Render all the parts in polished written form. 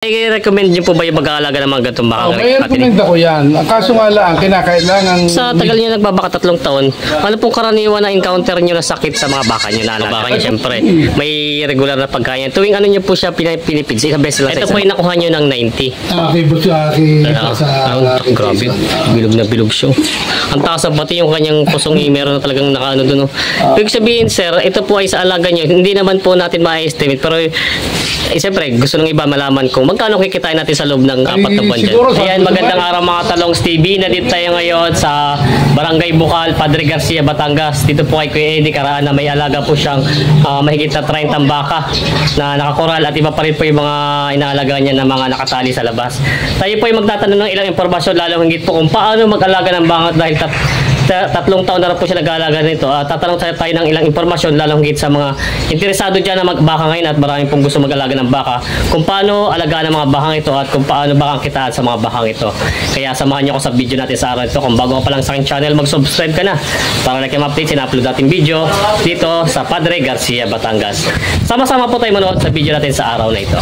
I-recommend niyo po ba yung mag-aalaga ng mga ganitong baka? May recommend ako yan. Kaso nga lang, kinakailangan... Sa tagal niyo nagbabaka 3 taon, ano pong karaniwan na encounter niyo na sakit sa mga baka niyo na alaga niyo? Siyempre, may regular na pagkain. Tuwing ano niyo po siya pinipid, isang beses lang. Ito po yung nakuha niyo ng 90. Grabe, bilog na bilog siya. Ang taas na pati yung kanyang pusong meron na talagang nakaano doon. Ibig sabihin, sir, ito po ay sa alaga niyo. Hindi naman po natin ma-estimate, pero siyempre, gusto ng iba malaman kung magkano kikitain natin sa loob ng 4 na buwan dyan. Ayan, magandang araw mga Talongs TV. Nandito tayo ngayon sa Barangay Bukal, Padre Garcia, Batangas. Dito po kay Kuya Eddie Karaan na may alaga po siyang mahigit na 30 baka na nakakoral at iba pa rin po yung mga inaalaga niya na mga nakatali sa labas. Tayo po ay magtatanong ng ilang impormasyon lalo hingit po kung paano mag-alaga ng baka dahil 3 taon na rin po siya nag-aalaga nito. Tatanong tayo ng ilang impormasyon lalo hingit sa mga interesado dyan na magbaka ngayon at maraming pong gusto mag-alaga ng baka. Kung paano alagaan ng mga bakang ito at kung paano bakang kitaan sa mga bakang ito. Kaya samahan niyo ako sa video natin sa araw ito. Kung bago ka pa lang sa aking channel, mag-subscribe ka na para like yung update sina-upload natin video dito sa Padre Garcia, Batangas. Sama-sama po tayo manood sa video natin sa araw na ito.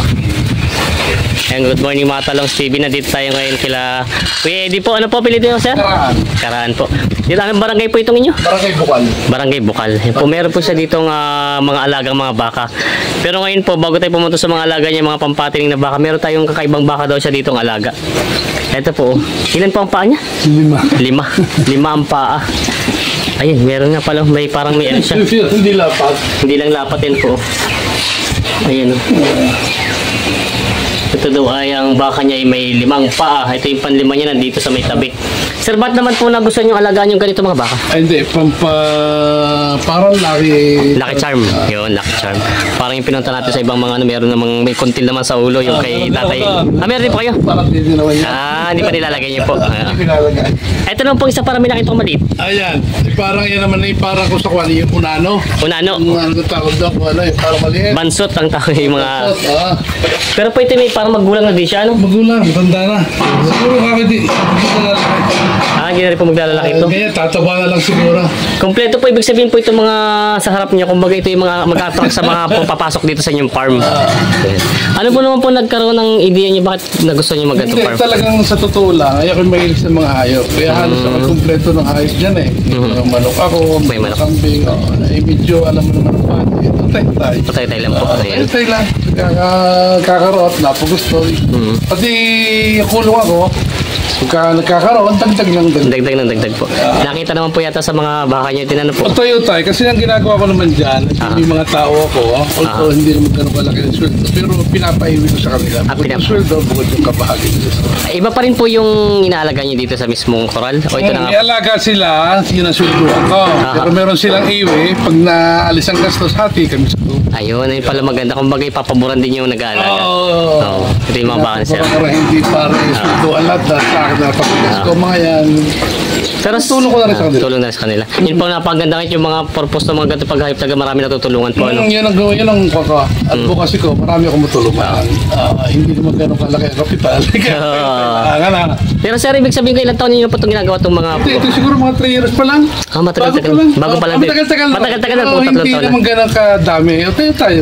And good morning mga Talongs TV. Nandito tayo ngayon kila Kuya Eddie po. Ano po pilitin nyo, sir? Karaan. Karaan po. Dito anong barangay po itong inyo? Barangay Bukal. Barangay Bukal. Po, meron po siya ditong mga alagang mga baka. Pero ngayon po, bago tayo pumunta sa mga alaga niya, mga pampatining na baka, meron tayong kakaibang baka daw siya ditong alaga. Ito po. Ilan po ang paa niya? 5. 5 ang paa. Ayun, meron nga pala. May parang may ano siya. Hindi lapat. Hindi lang lapatin po. Ayan. Ito daw ay ang baka niya ay may 5 paa. Ito yung panlima niya nandito sa may tabi. Sir, ba't naman po na gusto nyo alagaan yung ganito mga baka? Ay, hindi. Parang lucky... Lucky charm. Yun, lucky charm. Parang yung pinunta natin sa ibang mga ano, meron namang may kontil naman sa ulo yung kay tatay. Meron din po kayo? Parang hindi naman yan. Hindi pa nilalagay niyo po. Hindi nilalagay. Ito naman po isa para may nakitang maliit. Ayan. Parang yan naman parang kung sa kuwan yung unano. Unano. Yung ano tawag daw kung ano parang maliit. Bansot ang tawag yung mga... Bansot, Pero po ito may parang magulang na din siya, ano? Magulang, matanda na. Siguro kakiti. Hindi na rin po maglalaki ito. Kaya tataba na lang siguro. Kompleto po, ibig sabihin po ito mga sa harap niya, kumbaga ito yung mga mag-attract sa mga papasok dito sa inyong farm. Ano po naman po nagkaroon ng idea niyo bakit nagustuhan niyo mag-ganto farm? Hindi, talagang sa totoo lang, ayaw ko mahilig sa mga hayop. Kaya halos ako kompleto ng hayop dyan eh. May manok ako, may kambing, medyo alam mo naman ang pati. Tatay. Patay-tay lang po. Tatay lang. Kakaroon, napagusto. Pati kulong ako, pagka nagkakaroon, dagdag ng dagdag. Dagdag po. Nakita naman po yata sa mga baka niyo, tinanong po. Patay, kasi ang ginagawa ko naman dyan, may mga tao ako, although hindi naman ganun kalaki ng sweldo, pero pinapaiwi ko sa kanila. Bukod yung sweldo, bukod yung kabahagi. Iba pa rin po yung inaalaga niyo dito sa mismong koral? O ito na nga? May alaga sila, yun ang sweldo ako. Pero meron silang iwi, pag naalis ang gastos, hati kami sa tubo. Ayun, ayun pala maganda. Kung bagay, papaboran din yung nag-aalaga. Oo. Ito yung mga baka na sir. Hindi para sweldo alat na sa akin na papagas ko mga yan. Pero tulong ko na rin sa kanila. Tulong na rin sa kanila. Yun po napaganda kahit yung mga purpose ng mga ganito paghahip talaga marami natutulungan po. Ano? Yan ang kaka. Advocacy ko, marami akong matulungan. Hindi naman gano'ng kalaki ang kapital. Pero sir, ibig sabihin ko ilang taon niyo po itong ginagawa itong mga... Ito siguro mga 3 years pa lang. Matagal-tagal. Bago pa lang. Matagal-tagal na po. Hindi naman gano'ng kadami. Tayo,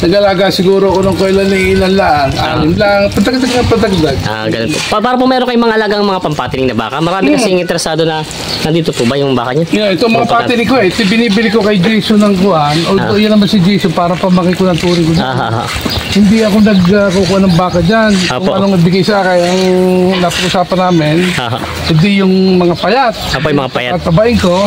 nag-alaga siguro kung kailan na ilalaan. 6 lang. Patagdag. Ganun po. Para po meron kayong mga alagang mga pampatining na baka. Marami kasing interesado na nandito po ba yung baka niya? Ito mga patining ko ito binibili ko kay Jason ng kuhan. Although yan naman si Jason para pamaki ko ng turing ko. Hindi ako nagkukuha ng baka dyan. Kung anong nagbigay sa akin, ang napag-usapan namin, hindi yung mga payat. Yung mga payat. Tabayin ko.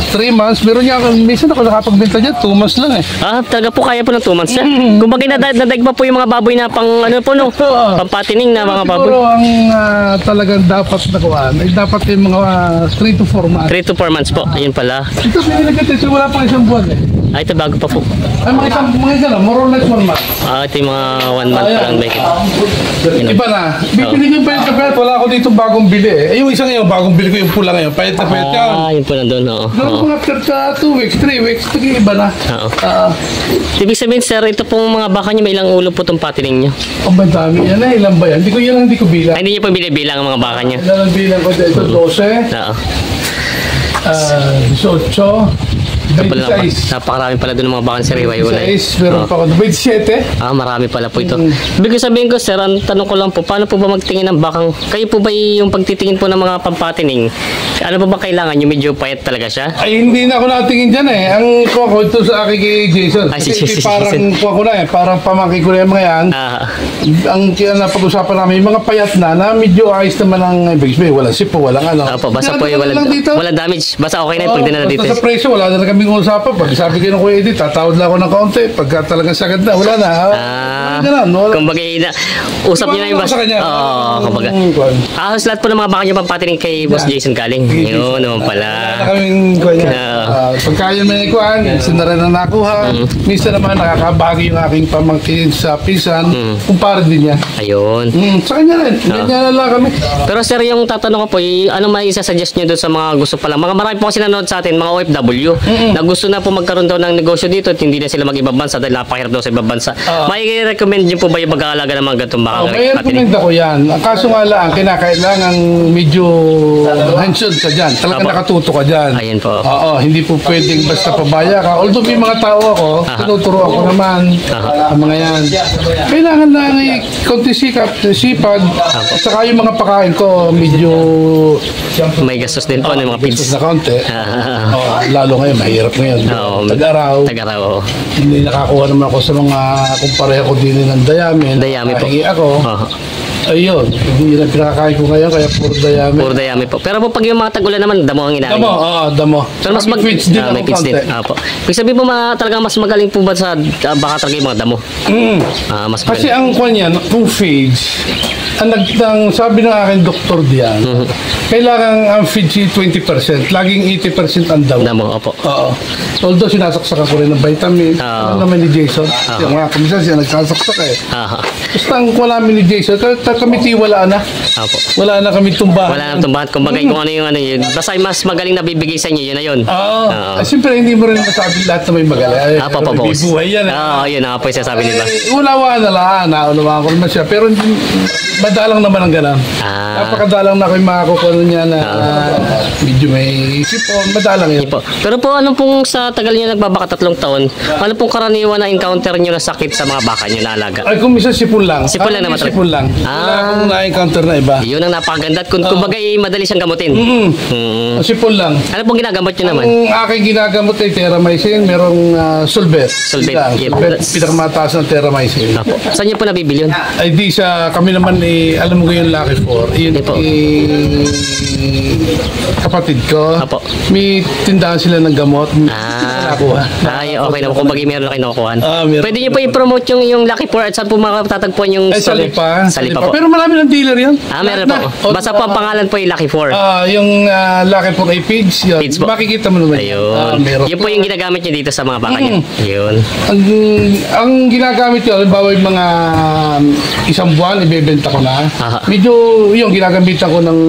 3 months, meron niya, minsan ako nakapagbenta niya, 2 months lang eh. Talaga po kaya po ng 2 months sir? Kung bagay nadaig pa po yung mga baboy na pang ano po no? Pampatining na mga baboy. Siguro ang talagang dapat nakuhaan, ay dapat yung mga 3 to 4 months. 3 to 4 months po, ayun pala. Ito pinilagay so wala pang 1 buwan eh. Ito bago pa po. Ay mga isa lang, more or less 1 month. Ito yung mga 1 month pa lang ba Iba na. Bibili yung payat na payat, wala ako dito bagong bili eh. Yung isa ngayon, bagong bili ko yung pula ngayon, payat na payat yan. Yun po nandun, oo. Mga after 2 weeks, 3 weeks, iba na. Ibig sabihin sir, ito pong mga baka niyo may ilang ulo po itong patining niyo? Ang dami yan eh, ilan ba yan? Hindi ko bilang. Hindi niyo po binibilang ang mga baka niyo? Ilan ang bilang ko dito, 12. 18. Ito pala, 26. napakarami pala doon ng mga bakan, sir. Iway-ulay. Meron pa ako. 27. Marami pala po ito. Ibig sabihin ko, sir, ang tanong ko lang po, paano po ba magtingin ng bakang? Kayo po ba yung pagtitingin po ng mga pampatining? Ano ba kailangan? Yung medyo payat talaga siya? Ay, hindi na ako natingin dyan eh. Ang kuha ko ito sa akin kay Jason. Ay, si Kasi Jason. parang kuha ko na eh. Parang pamangkin ko na yung mga yan. Ang napag-usapan namin, yung mga payat na medyo ayos naman ang ibig sabihin. Walang sipo, walang ano. Opo, basta po yung walang damage. Basta okay na yung pag dinala dito. Basta sa presyo, wala na kaming usapan. Pag sabi ko ng Kuya Edith, tatawad lang ako ng kaunti. Pagka talagang sagad na, wala na. Kumbaga, usap niyo na yung basta. Oo, kumbaga. Halos lahat po ng mga baka niyo pampatining kay Boss Jason galing. Yun naman pala. Wala na kaming kuya. Pagka yun may ikuhan, sinara na nakuha. Minsan naman nakakabagi yung aking pamangkin sa pisan. Kumpara din niya. Ayun. Sa kanya rin. Ganyan na lang kami. Pero sir, yung tatanong ko po, ano may isa-suggest nyo doon sa mga gusto pa lang? Marami po kasi nanonood sa atin, mga OFW, na gusto na po magkaroon daw ng negosyo dito at hindi na sila mag-ibang bansa dahil napakahirap daw sa ibang bansa. May recommend nyo po ba yung mag-aalaga ng mga ganitong baka? May recommend ako yan. Kaso nga lang, kinakailangan medyo hands-on ka dyan. Talagang nakatuto ka dyan. Ayan po. Oo, hindi po pwedeng basta pabaya ka. Although may mga tao ako, tinuturo ako naman ang mga yan. Kailangan lang konti sipag. At saka yung mga pakain ko, medyo may gastos din po ng mga feeds. gastos na kaunti. Lalo ngayon, mahirap ngayon. Tag-araw. Hindi nakakuha naman ako sa mga kumpareha ko din ng dayamin. Dayami po. Pahingi ako. Ayun, hindi na pinakakain ko ngayon, kaya puro dayami. Puro dayami po. Pero po pag yung mga tag-ulan naman, damo ang inahin. Damo. Pero mas feeds din may ako feeds din. kaunti. Apo. Ibig sabihin po talagang mas magaling po ba sa baka talaga yung mga damo? Mas Kasi magaling. ang kwan yan, kung feeds, sabi ng aking doktor diyan, kailangan ang feeds 20%, laging 80% ang daw. Damo, opo. Oo. Although sinasaksakan ko rin ng vitamin. Ano naman ni Jason? Yung mga kumisan siya nagsasaksak eh. Basta ang wala namin ni Jason, kami wala na. Apo. Wala na kami tumbahan. Wala nang tumbahan. Kumbaga kung ano yung ano yun. Basta mas magaling na bibigay sa inyo, yun na yun. Siyempre hindi mo rin masabi lahat na may magaling. Apo, boss. Buhay yan. Yun na po yung sasabi nila. Unawaan na lang. Naunawaan ko naman siya. Pero madalang naman ang ganun. Napakadalang na ako yung makakukuha niya na medyo may sipon. Madalang yun. Pero po ano pong sa tagal niyo nagbabaka 3 taon, ano pong karaniwan na encounter niyo na sakit sa mga baka niyo na alaga? Ay, kung minsan sipon lang. Sipon lang naman. Sipon lang. Wala akong na-encounter na iba. Yun ang napakaganda. Kumbaga madali siyang gamutin. Sipon lang. Ano pong ginagamot niyo naman? Ang aking ginagamot ay Terramycin. Merong Solvet. Solvet. Pinakamataas ng Terramycin. Saan niyo po nabibili yun? Ay di kami naman alam mo yung Lucky 4. Yun kapatid ko. May tindahan sila ng gamot. Okay na po. Kumbaga meron na kayo nakukuhan. Pwede niyo po i-promote yung Lucky 4 at saan po matatagpuan yung Sa Lipa. po. Pero marami ng dealer yan. Meron po. Basta po ang pangalan po yung Lucky 4. Yung Lucky 4 ay page. Makikita mo naman. Ayun. Yun po yung ginagamit niyo dito sa mga baka niyo. Yun. Ang ginagamit ko, halimbawa yung mga isang buwan, ibebenta ko na. Medyo yung ginagamitan ko ng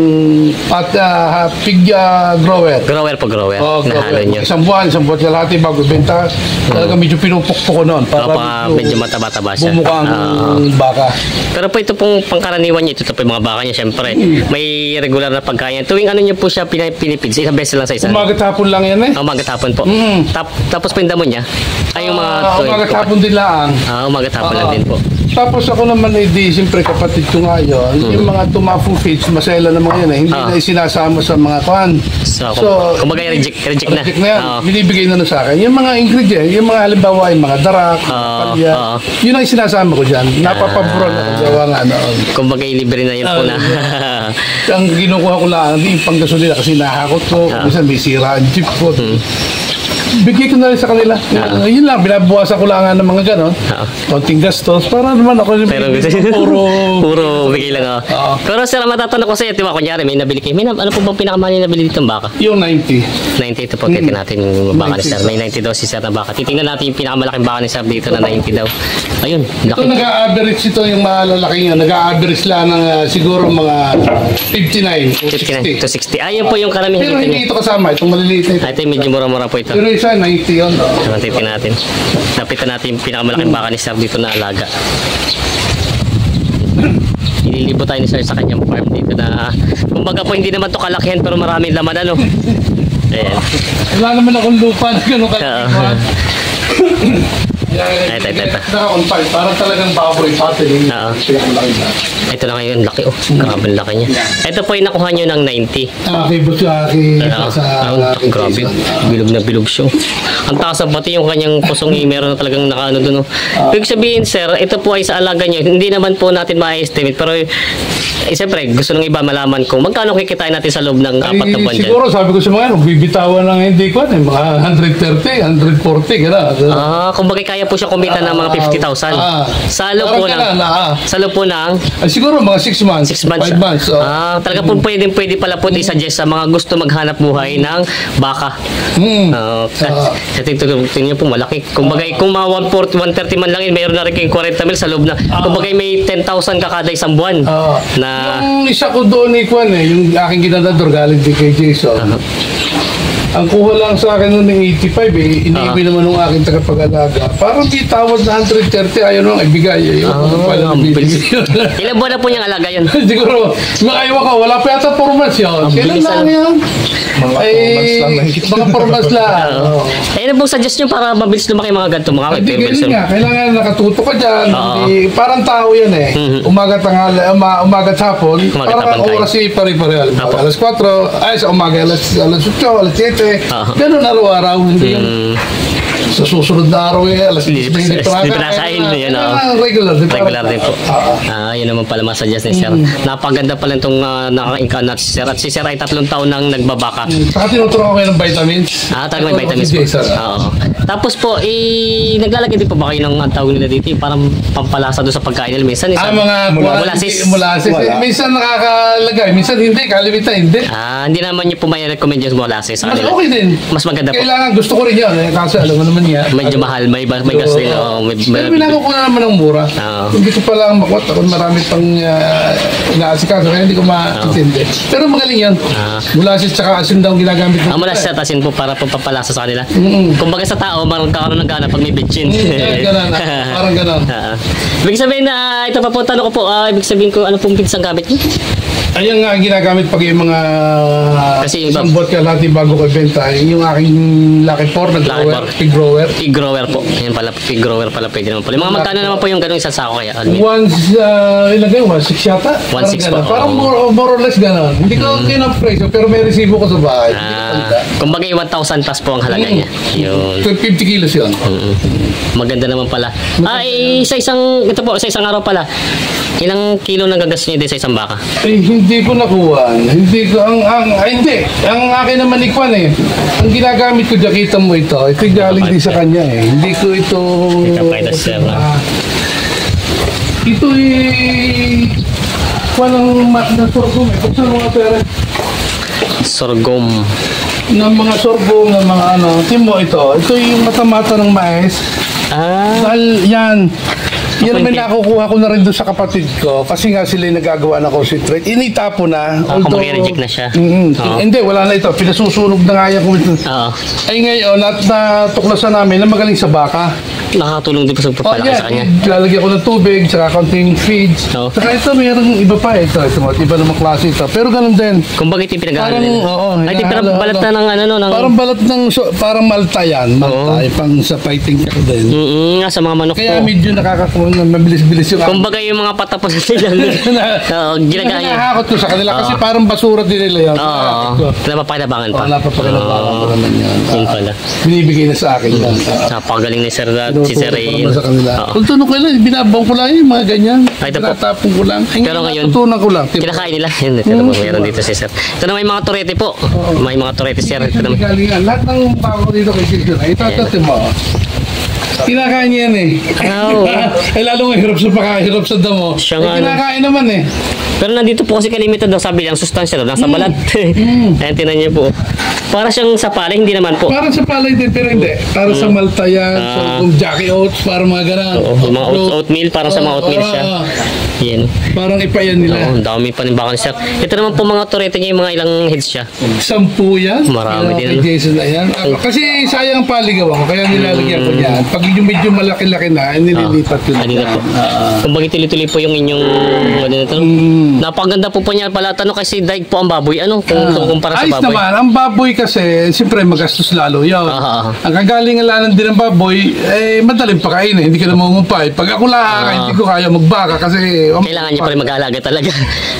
pig grower. Grower. Nahalo nyo. Isang buwan sa lahat bago benta. Talaga medyo pinupukpok ko noon. Para medyo mataba-taba siya. Bumukha ang baka. Pero po ito pong pangkaraniwan niyo, ito po yung mga baka niya, syempre. May regular na pagkain. Tuwing ano niyo po siya pinipids, isang beses lang sa isa. Umagat hapon lang yan eh. Umagat hapon po. Tapos po yung damo niya. Ay yung mga umagat hapon din lang. Umagat hapon lang din po. Tapos ako naman siyempre kapatid ko nga yun, yung mga tumafong feeds, masela naman yun hindi na isinasama sa mga kwan. So, kumbaga reject na. yan. Binibigay na sa akin. Yung mga ingredient, yung mga halimbawa, yung mga darak, palya, yun ang isinasama ko dyan. Napapabron ako gawa nga noon. Kumbaga libre na yun po na. Ang kinukuha ko lang, yung panggasolina kasi nahakot ko, minsan may sira ang jeep ko. Bigay ko na rin sa kanila. Yun lang, binabuwasan ko lang ng mga gano'n. Konting gastos. Para naman ako puro bigay lang. Pero sir, matatanong ko sa iyo, diba, kunyari, may nabili kayo. Ano po bang pinakamahal na nabili ditong baka? Yung 90. 90 ito po, titin natin yung baka ni sir. May 90 daw si sir na baka. Titingnan natin yung pinakamalaking baka ni sir dito na 90 daw. Ayun, laki. Ito nag-a-average ito yung malalaki nga. Nag-a-average lang ng siguro mga 59 to 60. Ayun po yung karamihan. Pero hindi ito kasama. Itong maliliit na ito. Ito yung medyo mura-mura po ito. Pero isa, 90 yun. Titin natin. Lapitan natin yung pinakamalaking baka ni sir dito na alaga. Ililibo tayo ni sir sa kanyang farm dito na kumbaga po hindi naman to kalakihan pero maraming laman ano. Ayan. Wala naman akong lupa na gano'n Oo. Ito. Naka-on-file, parang talagang baboy pati. Oo. Malaki na. Ito na ngayon, laki oh. Grabe ang laki niya. Ito po yung nakuha nyo ng 90. Okay, buti Grabe, bilog na bilog siya. Ang taas pati yung kanyang pusong meron na talagang nakaano doon. Ibig sabihin sir, ito po ay sa alaga nyo. Hindi naman po natin ma-estimate pero siyempre gusto ng iba malaman kung magkano kikitain natin sa loob ng 4 na buwan dyan. Siguro sabi ko sa mga bibitawan ng hindi ko mga 130, 140 gano'n. Kumbaga kaya po siya kumita ng mga 50,000. Sa loob po ng sa loob po ng siguro mga 6 months. 6 months. 5 months. Talaga po pwede pala po i-suggest sa mga gusto maghanap buhay ng baka. Sa tingin po malaki. Kumbaga kung mga 130 man lang yun, mayroon na rin kayong 40 mil sa loob na. Kumbaga may 10,000 ka kada isang buwan. Yung isa ko doon yung aking ginadador galing din kay Jason. Ang kuha lang sa akin noon ng 85 iniibig naman ng aking tagapag-alaga. Parang di tawad na 130, ayaw nung ibigay. Ilang buwan na po niyang alaga yun? Siguro, makaiwa ka, wala pa yata 4 months yun. Kailan lang yan? Mga 4 months lang. Ano pong suggest nyo para mabilis lumaki mga ganito? Hindi, ganyan nga. Kailangan nakatuto ka dyan. Parang tao yan umagat hapon. Parang oras pare-pareho. Alas 4, ay sa umaga, alas 8, alas 7. Ganun araw-araw. Hindi yan. Sa susunod na araw alas 10 hindi pa nakain. Regular din po. Yun naman pala masuggest ni Sir. Napaganda pala itong naka-inka natin si Sir. At si Sir ay 3 taon nang nagbabaka. Saka tinuturuan ko kayo ng vitamins. Talagang may vitamins po. Tapos po, naglalagay din po ba kayo ng tawag nila dito? Parang pampalasa doon sa pagkain nila. Minsan mga molases. Minsan nakakalagay. Minsan hindi. Kalimitan hindi. Hindi naman nyo po may recommend yung molases. Mas okay din. Mas maganda po. Kailangan gusto ko rin yan. Kasi alam mo naman yan. Medyo mahal. May gas din. Pero binakukuha naman ng mura. Hindi ko pala makuha. Ako marami pang inaasikaso. Kaya hindi ko maintindi. Pero magaling yan. Molases tsaka asin daw ginagamit. Molases at asin po para po papalasa sa kanila. Kumbaga sa tao, magkakaroon ng gana pag may bitchin. Parang ganon. Ibig sabihin na, ito pa po, tanong ko po, ibig sabihin ko, ano pong pinsang gamit niyo? Ayun nga ginagamit pag yung mga isang bot ka lahat bago ko ibenta. Yung aking Lucky 4 na grower, pig grower. Pig grower po. Yan pala, pig grower pala pwede naman po. Yung mga magkano naman po yung ganung isang sako kaya? Once, ilagay, 1.6 yata? 1.6 po. Parang more or less ganon. Hindi ko kinapresyo pero may resibo ko sa bahay. Kumbaga yung 1,000 plus po ang halaga niya. Yun. 50 kilos yun. Maganda naman pala. Sa isang araw pala, ilang kilo nagagas niyo din sa isang baka? Hindi ko nakuha. Hindi ko, hindi. Ang akin naman ikwan Ang ginagamit ko, kita mo ito. Ito galing din sa kanya Hindi ko ito... Ito walang na sorghum Buksan mo nga pera. Sorghum. Ng mga sorghum, ng mga Timo ito. Ito yung mata-mata ng mais. Dahil yan. Yan may nakukuha ko na rin doon sa kapatid ko kasi nga sila yung nagagawa na concentrate. Initapo na. Kung reject na siya. Hindi, wala na ito. Pinasusunog na nga yan. Ay ngayon, natuklasan namin na magaling sa baka. Nakakatulong din po sa pagpapalaki sa kanya. Lalagyan ko ng tubig, saka konting feeds. Saka ito, mayroong iba pa ito. Iba namang klase ito. Pero ganun din. Kung bakit yung pinag-aaral nila? Ay, balat na ng parang balat ng, parang malta yan. Malta, pang sa fighting ka din. Sa mga manok po. Kaya medyo nakakakuha na mabilis-bilis yung... Kung bagay yung mga patapos nila. Ginagaya. Nakahakot ko sa kanila kasi parang basura din nila yan. Napapakinabangan pa. Napapakinabangan pa naman yan. Yun pala. Binibigay na sa akin yan. Napakagaling ni Sir si Sir Ray. Kung tunok ko lang, binabaw ko lang yung mga ganyan. Tinatapong ko lang. Pero ngayon, tutunan ko lang. kinakain nila. Ito po, mayroon dito si Sir. Ito na may mga turete po. May mga turete Sir. Lahat ng bago dito kay Sir. Ito mo. Kinakain niya yan lalo nga hirap sa damo. Kinakain naman Pero nandito po kasi kalimitan daw sabi niya ang sustansya daw nasa balat. Ayan tinan niyo po. Para siyang sa palay, hindi naman po. Parang sa palay din, pero hindi. Para sa malta yan, kung Jackie Oats, para mga ganun. Mga oatmeal, parang sa mga oatmeal siya. Yan. Parang ipayan nila. Ang dami pa rin baka ni Sir. Ito naman po mga turete niya, yung mga ilang heads siya. 10 yan. Marami din. Jason na yan. Kasi sayang ang paligaw ako, kaya nilalagyan ko yan. Pag yung medyo malaki-laki na, nililipat ko na. Kung bakit tuloy-tuloy po yung inyong ano na ito? Napaganda po niya pala. Tanong kasi daig po ang baboy. Ano kung kumpara sa ayos baboy? naman. Ang baboy kasi, siyempre magastos lalo yun. Ang kagalingan din ng baboy, madaling pakainin. Hindi ka na maumumpay. Pag ako lang, hindi ko kaya magbaka kasi... Kailangan niya pa rin mag-aalaga talaga.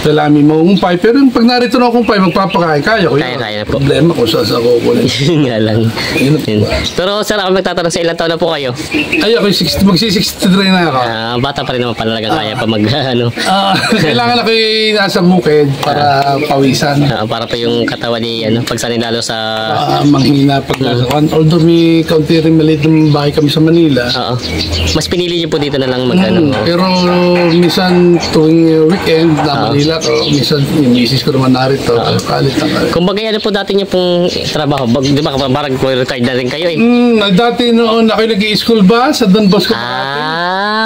Kailangan may maumumpay. Pero pag narito na akong kumpay, magpapakain, kaya ko. Kaya po. Problema kung saan sa kukunin. Yun nga lang. Pero sir, ako magtatanong sa ilang taon na po kayo? Ay, ako magsi-63 na ako. Bata pa rin naman pala talaga kaya pa mag ano. Kailangan ako nasa bukid para pawisan. Para pa yung katawan ni ano, pagsanay lalo sa manghina pag nasa although may kaunti rin maliit ng bahay kami sa Manila. Mas pinili niyo po dito na lang mag ano. Pero minsan tuwing weekend na Manila ko, minsan yung misis ko naman narito. Kumbaga ano po dati niyo pong trabaho, di ba parang retired na rin kayo eh. Dati noon ako nag-i-school ba sa Don Bosco.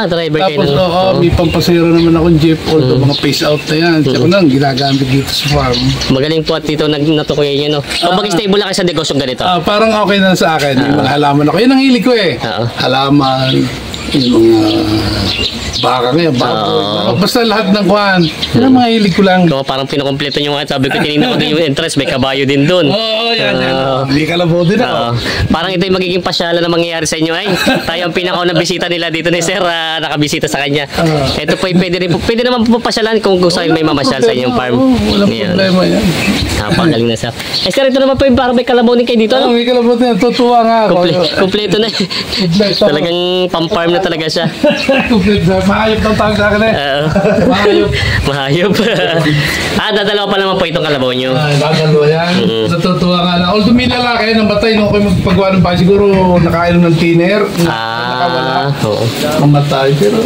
Driver kayo. Tapos may pampasero naman akong jeep, although mga face out na yan. Tsaka nang ginagamit dito sa farm. Magaling po at dito natukoy niyo no. Pag stable lang kayo sa negosyo ganito. Parang okay na sa akin. Yung mga halaman ako. Yan ang hilig ko eh. Halaman, yung mga baka ngayon, basta lahat ng kuhan. Yan ang mga hilig ko lang. Parang pinukompleto nyo nga. Sabi ko, tinignan ko din yung entrance, may kabayo din dun. Yan. Hindi ka labo din ako. Parang ito yung magiging pasyalan na mangyayari sa inyo ay. Tayo ang pinakaunang bisita nila dito ni Sir, nakabisita sa kanya. Ito po, pwede naman po pasyalan kung gusto may mamasyal sa inyong farm. Walang problema yan. Napagaling na Sir. Sir, ito naman po yung parang may kalabaw din kayo dito. May kalabaw din. Tutuwa nga ako. Kompleto na. Talagang pang-farm na talaga siya. Kompleto. Mahayop ng tawag sa akin eh. Mahayop. Dadalawa pa naman po itong kalabaw nyo. Dadalawa yan. Natutuwa nga lang. Although may lalaki nang batay nung ako magpagawa ng bahay, siguro nakainom ng thinner. Nakawala. Mamatay. Pero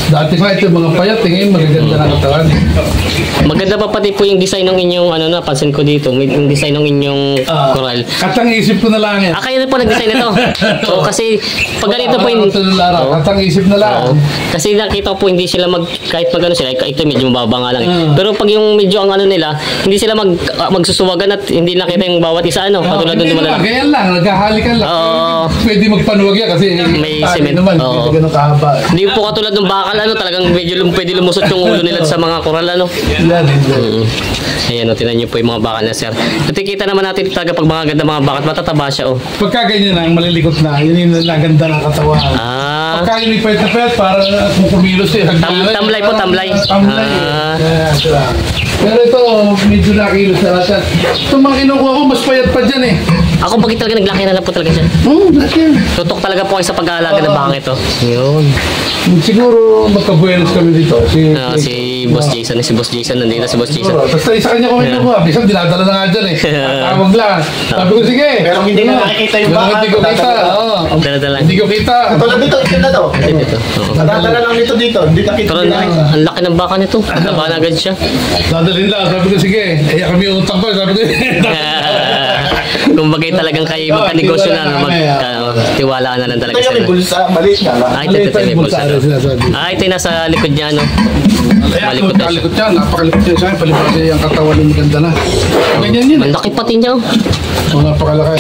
dati nga ito mga payat, ngayon magaganda na katawan. Maganda pa pati po yung design ng inyong, napansin ko dito, yung design ng inyong coral. Katang isip ko na lang yan. Kayo na po nag-design ito. So kasi pag ganito po yung... Katang isip na lang. Kasi nakita ko po hindi sila kahit magano sila, ito medyo mababa nga lang. Pero pag yung medyo ang nila, hindi sila magsusuwagan at hindi nakita yung bawat isa katulad ng malala. Ganyan lang, naghahalikan lang. Pwede magpanuwag yan kasi may cement naman, hindi ganun kahaba. Hindi po katulad ng bakal talagang medyo pwede lumusot yung ulo nila sa mga koral Ayan tinan niyo po yung mga bakal na Sir. Nakikita naman natin talaga pag mga ganda mga bakal, matataba siya Pagka ganyan lang, malilikot na, yun yung naganda ng katawan. Pagka yung ipait na pait, para kung kumilos tamlay po, tamlay. Pero ito, medyo nakilos na natin. Ito mga kinukuha ko, mas payat pa dyan eh. Ako bakit talaga naglaki na lang po talaga siya? Tutok talaga po kayo sa pag-aalaga ng baka ito. Yun. Siguro magkabuenos kami dito. Si Boss Jason, nandito si Boss Jason. Basta isa kanya ko kinukuha. Bisan dinadala na nga dyan eh. Tawag lang. Sabi ko sige. Pero hindi na nakikita yung baka. Hindi ko kita. Hindi ko kita. Katulad dito, ito na to. Nadadala lang nito dito. Hindi nakita. Pero ang laki ng baka nito. Nataba na agad siya. Dadalhin lang. Sabi ko sige. Kami utang ko. Sabi ko kung bagay talagang kayo magka-negosyo na tiwalaan na lang talaga sila. Ito yung bulsa, maliit na lang. Ito yung bulsa. Ito yung nasa likod niya, Malikot niya, napakalikot niya sa akin. Palipad niya yung katawan ng maganda na. Ganyan yun. Ang laki pati niya. Napakalaki.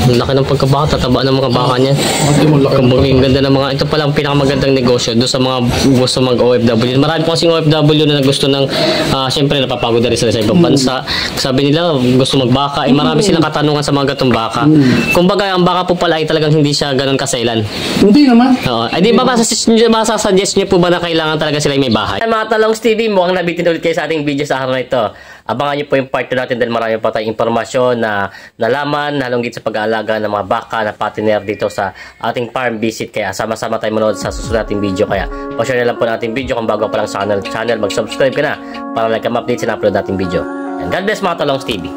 Ang laki ng pagkabaka, tataba ng mga baka niya. Kung bagay yung ganda ng mga, ito pala ang pinakamagandang negosyo doon sa mga gusto mag-OFW. Marami po kasing OFW na gusto ng, siyempre napapagod na rin sila sa ibang bansa. Sabi nila, gusto magbaka. Marami silang katanungan sa mga gatong baka. Kumbaga, ang baka po pala ay talagang hindi siya ganun kasailan. Hindi naman. Ay di ba masasuggest niyo po ba na kailangan talaga sila may bahay? Mga Talongs TV, mukhang nabitin ulit kayo sa ating video sa araw na ito. Abangan niyo po yung part 2 natin dahil marami pa tayong impormasyon na nalaman, halunggit sa pag-aalaga ng mga baka na partner dito sa ating farm visit. Kaya sama-sama tayo manood sa susunod nating video. Kaya pa-share na lang po natin video kung bago pa lang sa channel, mag-subscribe ka na para like ka ma-update sa na-upload nating video. And God bless mga Talongs TV.